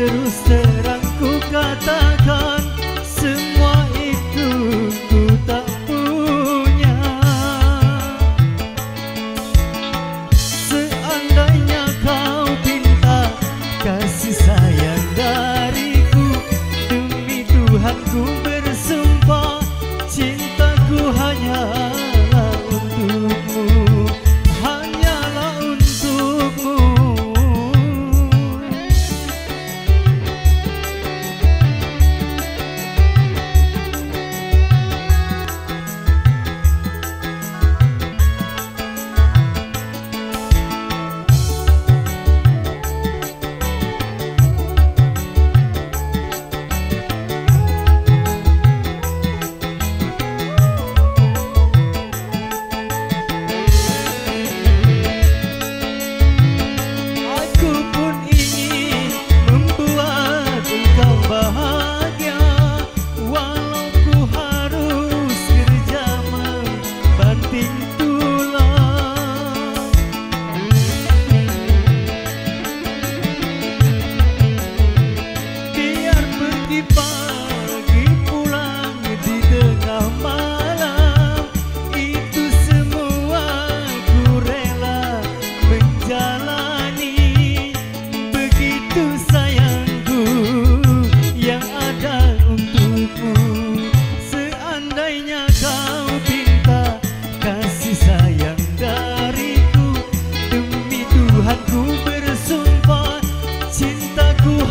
Terus terang ku katakan, semua itu ku tak punya. Seandainya kau pinta kasih sayang dariku, demi Tuhan ku bersumpah, cintaku hanyalah untukmu, hanyalah untukmu. Pagi pulang di tengah malam, itu semua ku rela menjalani. Begitu sayangku yang ada untukmu. Seandainya kau pinta kasih sayang dariku, demi Tuhan ku bersumpah, cintaku